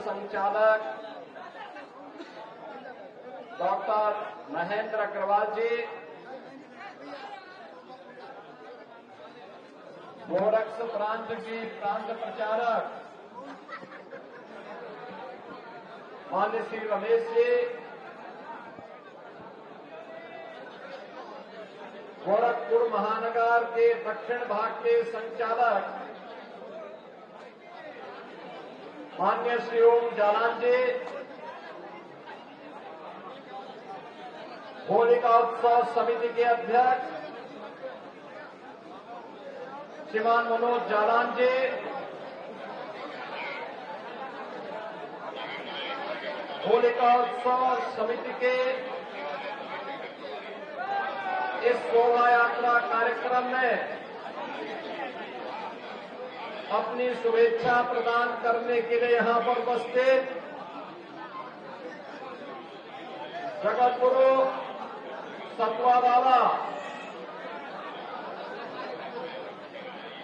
संचालक डॉक्टर महेंद्र अग्रवाल जी, गोरक्ष प्रांत की प्रांत प्रचारक मान्य श्री रमेश जी, गोरखपुर महानगर के दक्षिण भाग के संचालक मान्य श्री ओम जालान जी, होलिका उत्सव समिति के अध्यक्ष श्रीमान मनोज जालान जी, होलिका उत्सव समिति के इस शोभा यात्रा कार्यक्रम में अपनी शुभेच्छा प्रदान करने के लिए यहां पर उपस्थित जगत गुरु सतवा बाबा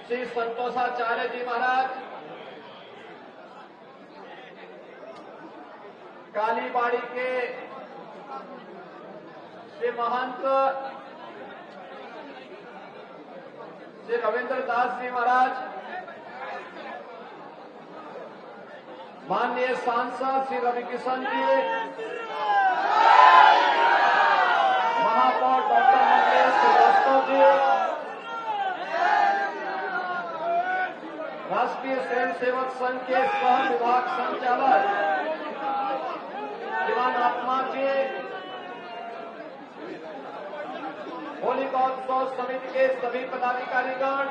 श्री संतोषाचार्य जी महाराज, कालीबाड़ी के श्री महंत श्री रविंद्र दास जी महाराज, माननीय सांसद श्री रविकिशन जी, महापौर डॉक्टर मंगेश श्रीवास्तव जी, राष्ट्रीय स्वयं सेवक संघ के सह विभाग संचालक श्रीमान आत्मा जी, होलिका उत्सव समिति के सभी पदाधिकारीगण,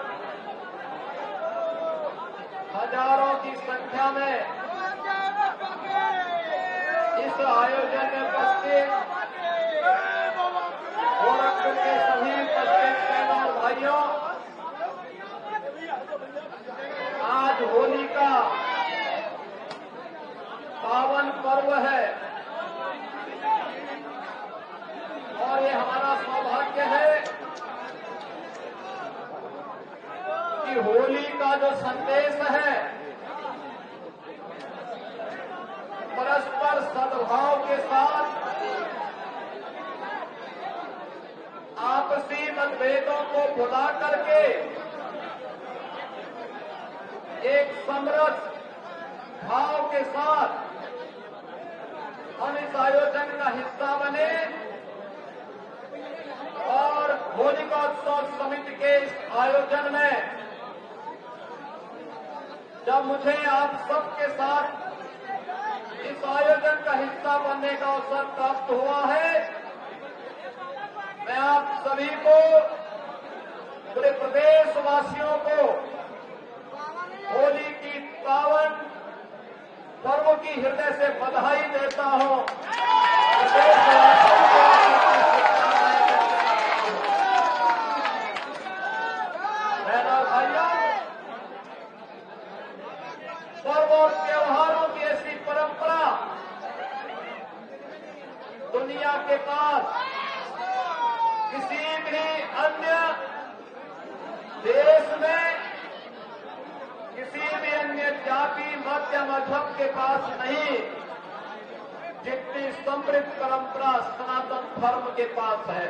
हजारों की संख्या में इस इस आयोजन में उपस्थित गोरखपुर के सभी उपस्थित बहनों और भाइयों, आज होली का पावन पर्व है और ये हमारा सौभाग्य है कि होली का जो संदेश है परस्पर सद्भाव के साथ आपसी मतभेदों को भुला करके एक समरस भाव के साथ हम इस आयोजन का हिस्सा बने और होलिकोत्सव समिति के इस आयोजन में जब मुझे आप सबके साथ इस आयोजन का हिस्सा बनने का अवसर प्राप्त हुआ है, मैं आप सभी को, पूरे प्रदेशवासियों को होली की पावन पर्व की हृदय से बधाई देता हूं। बहनों और भाइयों, पर्व और त्योहारों की ऐसी परंपरा दुनिया के पास किसी भी अन्य देश में, किसी भी अन्य जाति मत या मजहब के पास नहीं, जितनी समृद्ध परंपरा सनातन धर्म के पास है।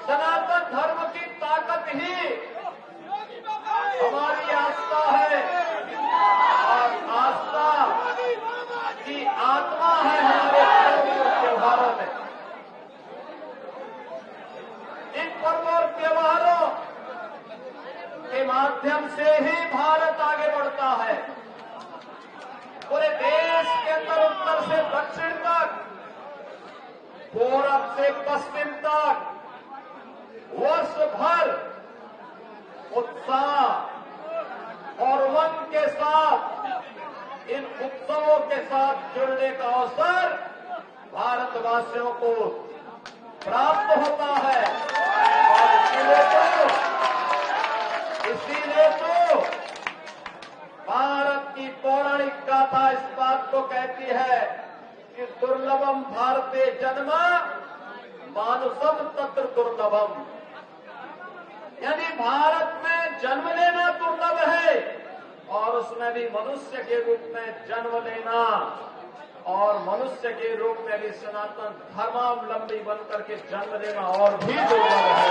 सनातन धर्म की ताकत ही हमारी आस्था है और आस्था की आत्मा है हमारे पर्व और त्योहारों में। इन पर्व और त्योहारों के माध्यम से ही भारत आगे बढ़ता है। पूरे देश के अंदर उत्तर से दक्षिण तक, पूरब से पश्चिम तक वर्ष भर उत्साह और उमंग के साथ इन उत्सवों के साथ जुड़ने का अवसर भारतवासियों को प्राप्त होता है और इसीलिए तो भारत की पौराणिक गाथा इस बात को कहती है कि दुर्लभम भारते जन्म मानुषम तत्र दुर्लभम, यानी भारत में जन्म लेना दुर्लभ है और उसमें भी मनुष्य के रूप में जन्म लेना और मनुष्य के रूप में भी सनातन धर्मावलंबी बनकर के जन्म लेना और भी दुर्लभ है।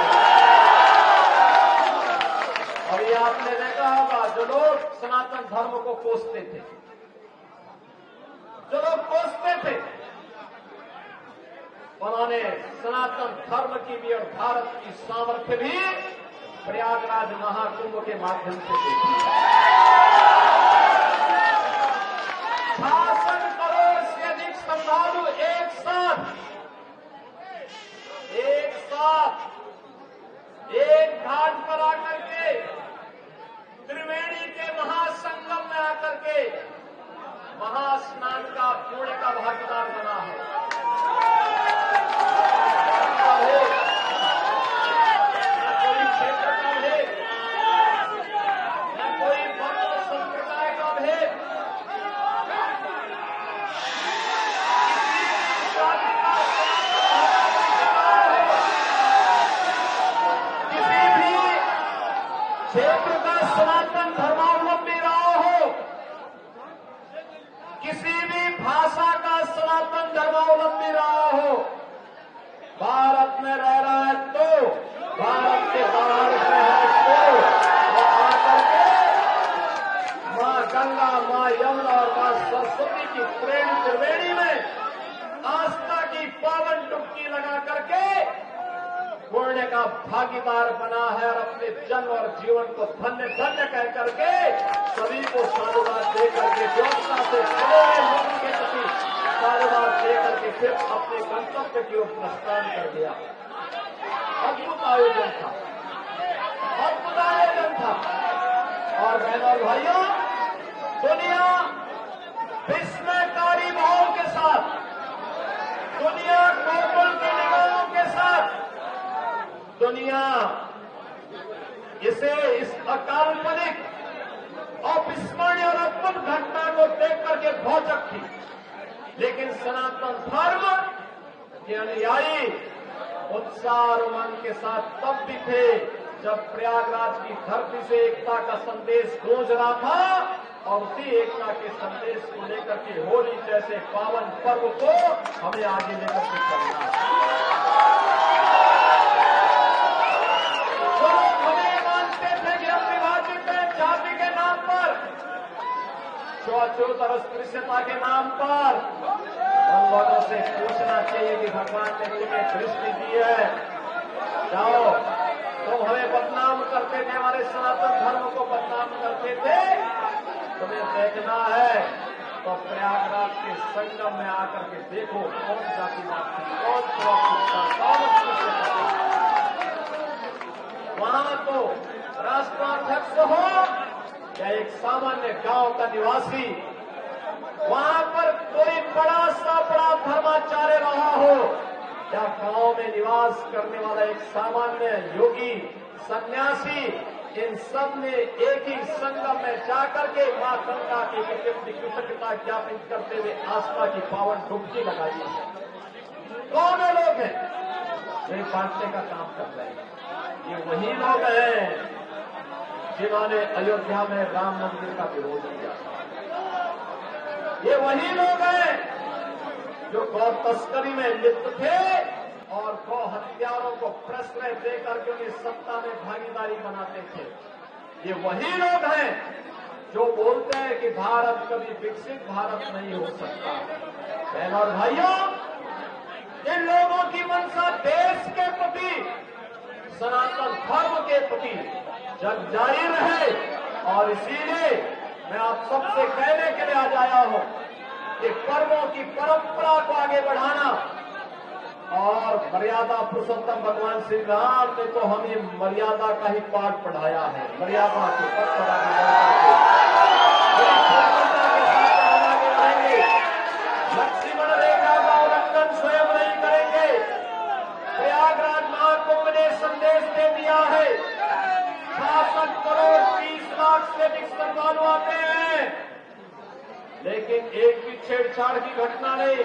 और ये आपने देखा होगा, जो लोग सनातन धर्म को कोसते थे, जो लोग कोसते थे, उन्होंने सनातन धर्म की भी और भारत की सामर्थ्य भी प्रयागराज महाकुंभ के माध्यम से देखी। 66 करोड़ से अधिक श्रद्धालु एक साथ एक घाट पर आकर के, त्रिवेणी के महासंगम में आकर के महास्नान का पुण्य का भागीदार बना है। क्षेत्र का सनातन धर्मावलंबी रहा हो, किसी भी भाषा का सनातन धर्मावलंबी रहा हो, भारत में रह रहा है तो, भारत के बाहर से है तो वो आकर के मां गंगा, मां यमुना और मां सरस्वती की प्रेम त्रिवेणी में आस्था की पावन डुबकी लगा करके पुण्य का भागीदार बना है और अपने जन्म और जीवन को धन्य धन्य कह करके सभी को साधुवाद दे करके व्यवस्था से पूरे लोगों के प्रति साधुवाद दे करके फिर अपने गंतव्य की ओर प्रस्थान कर दिया। अद्भुत आयोजन था, अद्भुत आयोजन था। और बहनों और भाइयों, दुनिया विस्मयकारी भाव के साथ, दुनिया गोकुल की निगाहों के साथ, दुनिया इसे इस अकाल्पनिक अविस्मरणीय और अद्भुत घटना को देख करके भौचक थी। लेकिन सनातन धर्म के अनुयायी उत्साह और उमंग के साथ तब भी थे जब प्रयागराज की धरती से एकता का संदेश गूंज रहा था, और उसी एकता के संदेश को लेकर के होली जैसे पावन पर्व को हमें आगे लेकर के चलना है। जो लोग हमें मानते थे कि हम विभाजित हैं जाति के नाम पर, छुआछूत और अस्पृश्यता के नाम पर, उन लोगों से पूछना चाहिए कि भगवान ने तुम्हें दृष्टि दी है, जाओ तुम हमें बदनाम करते थे, हमारे सनातन धर्म को बदनाम करते थे, तुम्हें देखना है तो प्रयागराज के संगम में आकर के देखो कौन जातिवाद थी, कौन छुआछूत था, कौन अस्पृश्यता थी। वहां तो राष्ट्राध्यक्ष हो या एक सामान्य गांव का निवासी, वहां पर कोई बड़ा सा बड़ा धर्माचार्य रहा हो या गांव में निवास करने वाला एक सामान्य योगी सन्यासी, इन सब ने एक ही संगम में जाकर के मां गंगा के प्रति अपनी कृतज्ञता ज्ञापित करते हुए आस्था की पावन डुबकी लगाई है। कौन लोग हैं वे बांटने का काम कर रहे हैं? ये वही लोग हैं जिन्होंने अयोध्या में राम मंदिर का विरोध किया। ये वही लोग हैं जो गौ तस्करी में लिप्त थे और गौ हत्यारों को प्रश्रय देकर के उन्हें सत्ता में भागीदारी बनाते थे। ये वही लोग हैं जो बोलते हैं कि भारत कभी विकसित भारत नहीं हो सकता। बहन और भाइयों, इन लोगों की मंशा देश के प्रति, सनातन धर्म के प्रति जग जारी रहे, और इसीलिए मैं आप सबसे कहने के लिए आज आया हूं कि पर्वों की परंपरा को आगे बढ़ाना, और मर्यादा पुरुषोत्तम भगवान श्री राम ने तो हमें मर्यादा का ही पाठ पढ़ाया है। मर्यादा के पथ पर आगे बढ़ेंगे, लक्ष्मण रेखा का उल्लंघन स्वयं नहीं करेंगे। प्रयागराज महाकुंभ ने संदेश दे दिया है, 66 करोड़ 30 लाख से अधिक श्रद्धालु आते हैं, लेकिन एक भी छेड़छाड़ की घटना नहीं,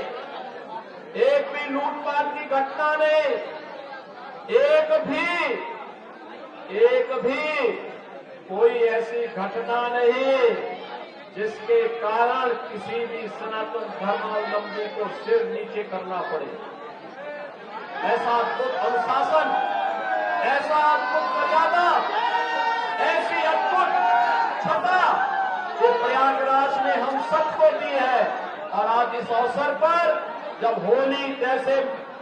एक भी लूटपाट की घटना नहीं, एक भी कोई ऐसी घटना नहीं जिसके कारण किसी भी सनातन धर्मावलंबी को सिर नीचे करना पड़े। ऐसा अद्भुत अनुशासन, ऐसा अद्भुत मर्यादा, ऐसी अद्भुत छटा जो प्रयागराज ने हम सबको दी है। और आज इस अवसर पर जब होली जैसे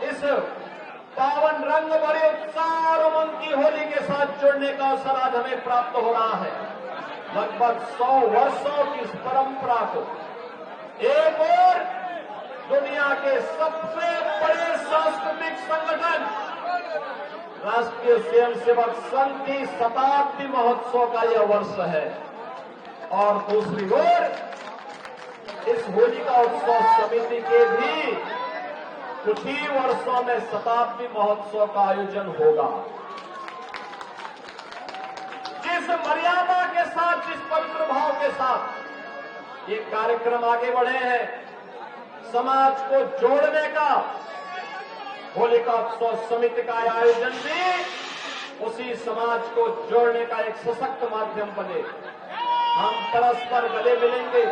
इस पावन रंग भरे उत्साह और उमंग की होली के साथ जुड़ने का अवसर आज हमें प्राप्त हो रहा है, लगभग 100 वर्षों की इस परंपरा को एक और दुनिया के सबसे बड़े सांस्कृतिक संगठन राष्ट्रीय स्वयंसेवक संघ की शताब्दी महोत्सव का यह वर्ष है, और दूसरी ओर इस होलिका उत्सव समिति के भी कुछ ही वर्षों में शताब्दी महोत्सव का आयोजन होगा। जिस मर्यादा के साथ, जिस पवित्र भाव के साथ ये कार्यक्रम आगे बढ़े हैं, समाज को जोड़ने का होलिका उत्सव समिति का आयोजन भी उसी समाज को जोड़ने का एक सशक्त माध्यम बने। हम परस्पर गले मिलेंगे,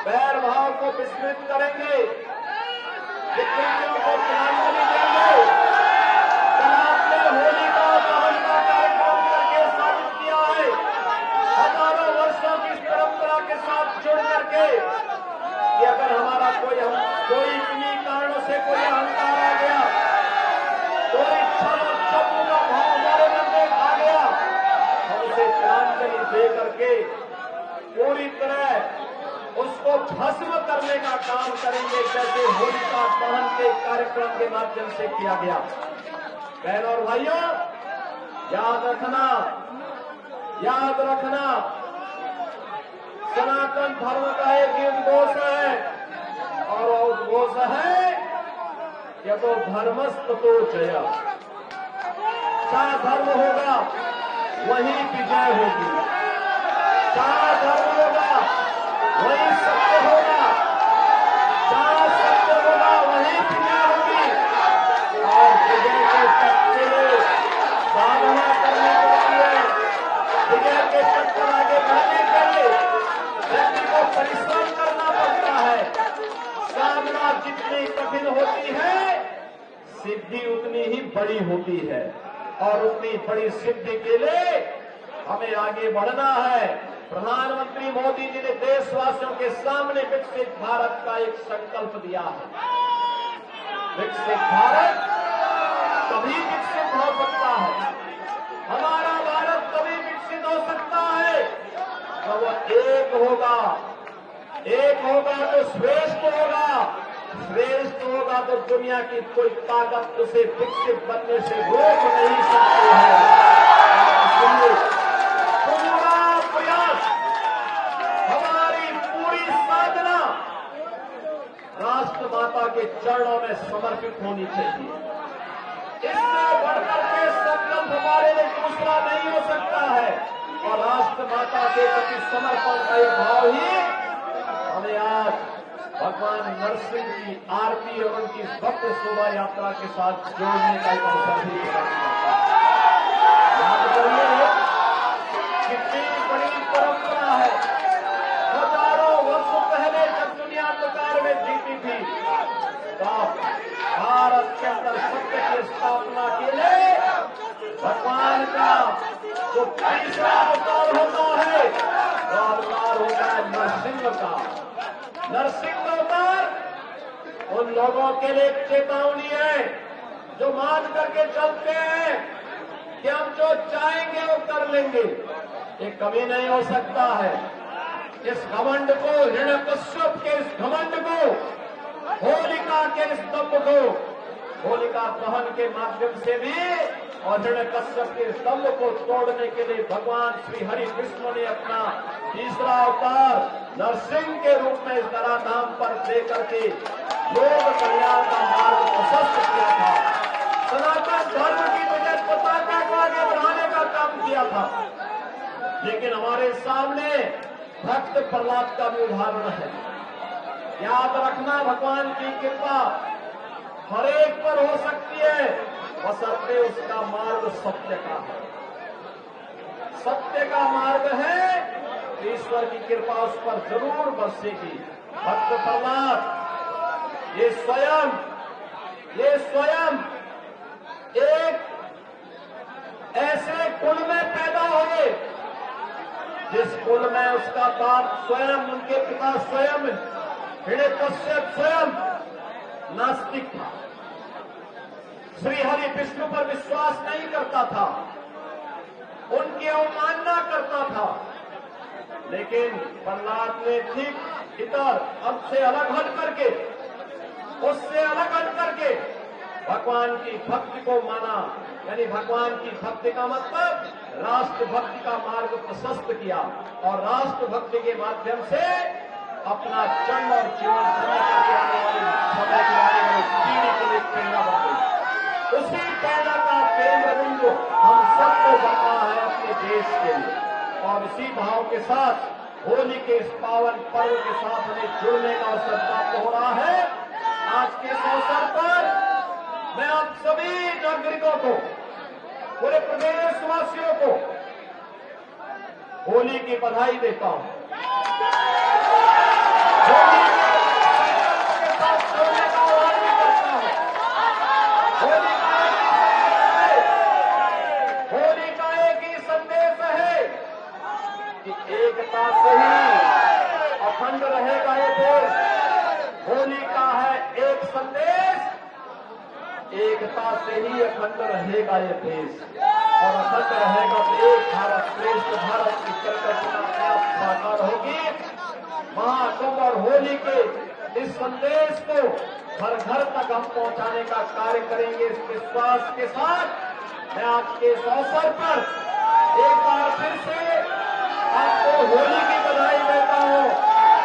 बैर भाव को विस्मृत करेंगे, विकृतियों को तिलांजलि देंगे। कल आपने होली का दहन का कार्यक्रम करके साबित किया है, हजारों वर्षों की इस परंपरा के साथ जुड़ करके, कि अगर हमारा कोई किन्हीं कारणों से कोई अहंकार आ गया, कोई छल और चपू का भाव हमारे मन में आ गया, हम उसे तिलांजलि दे करके पूरी तरह उसको भस्म करने का काम करेंगे, जैसे होलिका दहन के कार्यक्रम के माध्यम से किया गया। बहनों और भाइयों, याद रखना, सनातन धर्म का एक उद्घोष यतो धर्मस्ततो जय। जहां धर्म होगा वहीं विजय होगी, जहां धर्म होगा वहीं सत्य होगा, जहां सत्य होगा वहीं विजय होगी। और विजय के पथ के लिए साधना करने के लिए, विजय के पथ पर आगे बढ़ने के लिए व्यक्ति को परिश्रम करना पड़ता है। साधना जितनी कठिन होती है, सिद्धि उतनी ही बड़ी होती है। और उतनी बड़ी सिद्धि के लिए हमें आगे बढ़ना है। प्रधानमंत्री मोदी जी ने देशवासियों के सामने विकसित भारत का एक संकल्प दिया है। विकसित भारत तभी विकसित हो सकता है, हमारा भारत तभी विकसित हो सकता है तो वह एक होगा तो श्रेष्ठ होगा, श्रेष्ठ होगा तो दुनिया की कोई ताकत उसे विकसित बनने से रोक नहीं सकती है। इसलिए पूरा प्रयास, हमारी पूरी साधना राष्ट्र माता के चरणों में समर्पित होनी चाहिए। इससे बढ़कर के संकल्प हमारे लिए दूसरा नहीं हो सकता है। और राष्ट्र माता के प्रति समर्पण का एक भाव ही हमें आज भगवान नरसिंह की आरती और उनकी भक्त शोभा यात्रा के साथ जोड़ने का एक अवसर भी प्रदान करता है। याद करिए कितनी बड़ी परंपरा है। हजारों वर्षों पहले जब दुनिया अंधकार में जीती थी, तब भारत के अंदर सत्य की स्थापना के लिए भगवान का जो तीसरा अवतार होता है, वो अवतार होता है नरसिंह का। नरसिंह अवतार उन लोगों के लिए चेतावनी है जो मान करके चलते हैं कि हम जो चाहेंगे वो कर लेंगे। ये कभी नहीं हो सकता है। इस घमंड को, हिरण्यकश्यप के इस घमंड को, होलिका के इस स्तंभ को, होलिका दहन के माध्यम से भी और हिरण्यकश्यप के स्तंभ को तोड़ने के लिए भगवान श्री हरि कृष्ण ने अपना तीसरा अवतार नरसिंह के रूप में इस तरह नाम पर देकर के लोक कल्याण का मार्ग प्रशस्त किया था। सनातन धर्म की विजय पताका को आगे बढ़ाने का काम किया था। लेकिन हमारे सामने भक्त प्रहलाद का भी उदाहरण है। याद रखना, भगवान की कृपा हर एक पर हो सकती है, बशर्ते उसका मार्ग सत्य का है। सत्य का मार्ग है, ईश्वर की कृपा उस पर जरूर बरसेगी। भक्त प्रहलाद ये स्वयं एक ऐसे कुल में पैदा हुए जिस कुल में उसका बाप स्वयं, उनके पिता स्वयं, हिरण्यकश्यप स्वयं नास्तिक था, श्री हरि विष्णु पर विश्वास नहीं करता था, उनकी अवमानना करता था। लेकिन प्रहलाद ने ठीक इतर अब से अलग हट करके, उससे अलग हट करके भगवान की भक्ति को माना। यानी भगवान की भक्ति का मतलब राष्ट्र भक्ति का मार्ग प्रशस्त किया और राष्ट्र भक्ति के माध्यम से अपना जन्म और जीवन समय करके आने वाली पीढ़ी के लिए प्रेरणा बन गई। उसी प्रेरणा का केंद्र बिंदु हम सबको बनना है अपने देश के लिए। और इसी भाव के साथ होली के इस पावन पर्व के साथ हमें जुड़ने का अवसर प्राप्त हो रहा है। आज के इस अवसर पर मैं आप सभी नागरिकों को, पूरे प्रदेशवासियों को होली की बधाई देता हूं। होली के साथ जुड़ने का आह्वान भी करता हूं। होली का एक ही संदेश है कि एकता से ही अखंड रहेगा ये देश। होली का है एक संदेश, एकता से ही अखंड रहेगा ये देश। और अखंड रहेगा तो एक भारत श्रेष्ठ भारत की परिकल्पना साकार होगी। महाकुंभ और होली के इस संदेश को घर घर तक हम पहुंचाने का कार्य करेंगे। इस विश्वास के साथ मैं आज के इस अवसर पर एक बार फिर से आपको होली की बधाई देता हूं।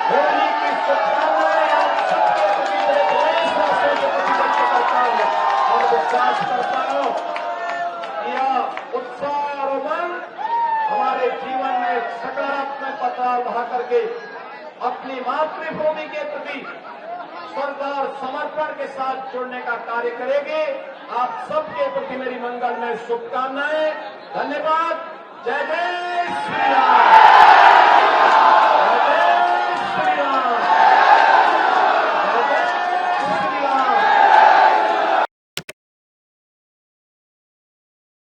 होली की शुभकामनाएं आप सबके प्रति देशवासियों से व्यक्त करता हूं। हमारे जीवन में एक सकारात्मक बदलाव ला करके अपनी मातृभूमि के प्रति श्रद्धा और समर्पण के साथ जुड़ने का कार्य करेंगे। आप सबके प्रति मेरी मंगलमय शुभकामनाएं। धन्यवाद। जय जय श्री राम।